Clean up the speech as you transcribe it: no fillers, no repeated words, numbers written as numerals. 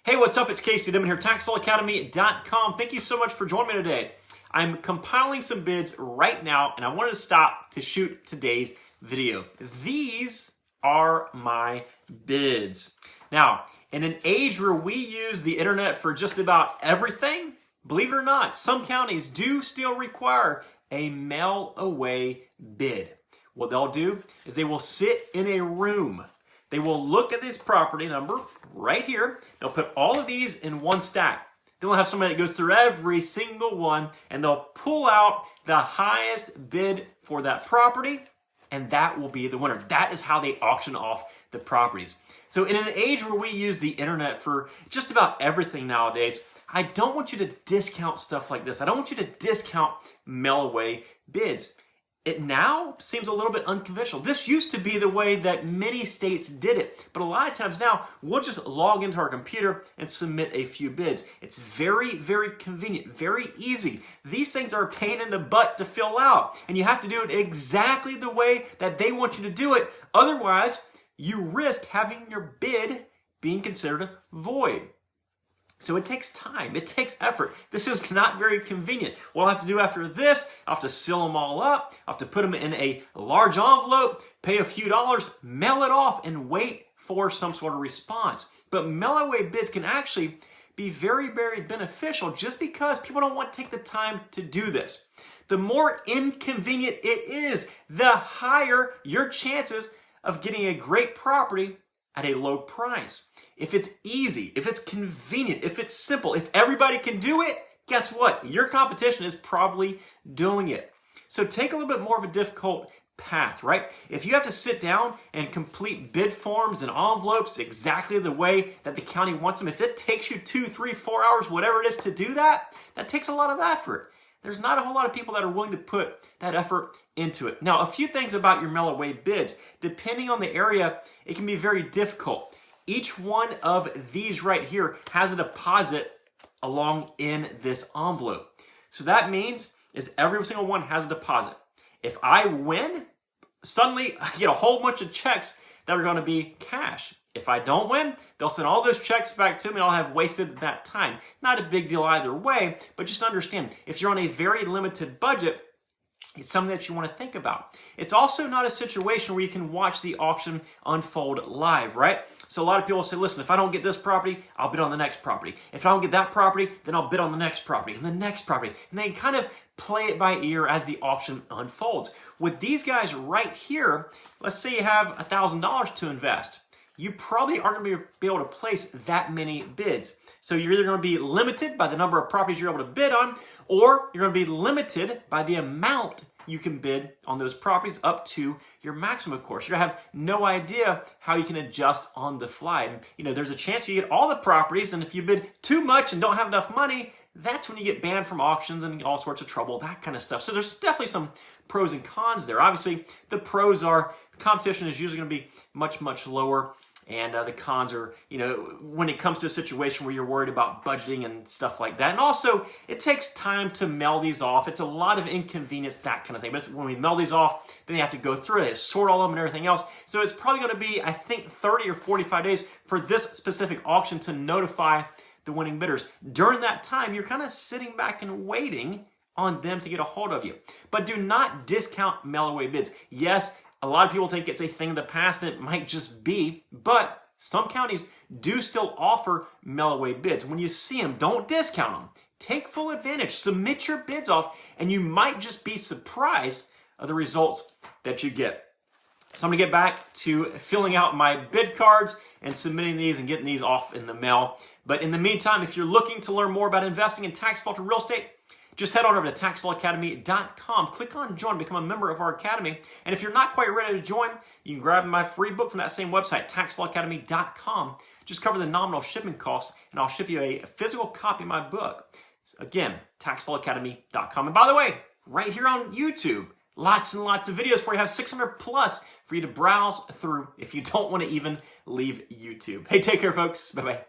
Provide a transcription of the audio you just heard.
Hey, what's up? It's Casey Dimon here, TaxLawAcademy.com. Thank you so much for joining me today. I'm compiling some bids right now, and I wanted to stop to shoot today's video. These are my bids. Now, in an age where we use the internet for just about everything, believe it or not, some counties do still require a mail-away bid. What they'll do is they will sit in a room. They will look at this property number right here. They'll put all of these in one stack. They'll have somebody that goes through every single one, and they'll pull out the highest bid for that property, and that will be the winner. That is how they auction off the properties. So in an age where we use the internet for just about everything nowadays, I don't want you to discount stuff like this. I don't want you to discount mail-away bids. It now seems a little bit unconventional. This used to be the way that many states did it, but a lot of times now we'll just log into our computer and submit a few bids. It's very, very convenient, very easy. These things are a pain in the butt to fill out, and you have to do it exactly the way that they want you to do it. Otherwise, you risk having your bid being considered void. So it takes time, it takes effort. This is not very convenient. What I'll have to do after this, I'll have to seal them all up, I'll have to put them in a large envelope, pay a few dollars, mail it off, and wait for some sort of response. But mail-away bids can actually be very, very beneficial just because people don't want to take the time to do this. The more inconvenient it is, the higher your chances of getting a great property at a low price. If it's easy, if it's convenient, if it's simple, if everybody can do it, guess what? Your competition is probably doing it. So take a little bit more of a difficult path, right? If you have to sit down and complete bid forms and envelopes exactly the way that the county wants them, if it takes you 2, 3, 4 hours, whatever it is to do that, that takes a lot of effort. There's not a whole lot of people that are willing to put that effort into it. Now, a few things about your mail-away bids. Depending on the area, it can be very difficult. Each one of these right here has a deposit along in this envelope. So that means is every single one has a deposit. If I win, suddenly I get a whole bunch of checks that are going to be cash. If I don't win, they'll send all those checks back to me and I'll have wasted that time. Not a big deal either way, but just understand, if you're on a very limited budget, it's something that you want to think about. It's also not a situation where you can watch the auction unfold live, right? So a lot of people say, listen, if I don't get this property, I'll bid on the next property. If I don't get that property, then I'll bid on the next property and the next property. And they kind of play it by ear as the auction unfolds. With these guys right here, let's say you have $1,000 to invest. You probably aren't going to be able to place that many bids. So you're either going to be limited by the number of properties you're able to bid on, or you're going to be limited by the amount you can bid on those properties up to your maximum, of course. You're going to have no idea how you can adjust on the fly. And, there's a chance you get all the properties, and if you bid too much and don't have enough money, that's when you get banned from auctions and all sorts of trouble, that kind of stuff. So there's definitely some pros and cons there. Obviously, the pros are the competition is usually going to be much, much lower. And the cons are, when it comes to a situation where you're worried about budgeting and stuff like that. And also, it takes time to mail these off. It's a lot of inconvenience, that kind of thing. But when we mail these off, then they have to go through it, sort all of them and everything else. So it's probably going to be, I think, 30 or 45 days for this specific auction to notify the winning bidders. During that time, you're kind of sitting back and waiting on them to get a hold of you. But do not discount mail-away bids. Yes, a lot of people think it's a thing of the past, and it might just be, but some counties do still offer mail-away bids. When you see them, don't discount them. Take full advantage. Submit your bids off, and you might just be surprised of the results that you get. So I'm going to get back to filling out my bid cards and submitting these and getting these off in the mail. But in the meantime, if you're looking to learn more about investing in tax-defaulted real estate, just head on over to TaxLawAcademy.com, click on join, become a member of our academy. And if you're not quite ready to join, you can grab my free book from that same website, TaxLawAcademy.com. Just cover the nominal shipping costs, and I'll ship you a physical copy of my book. Again, TaxLawAcademy.com. And by the way, right here on YouTube, lots and lots of videos where you have 600 plus for you to browse through if you don't want to even leave YouTube. Hey, take care, folks. Bye-bye.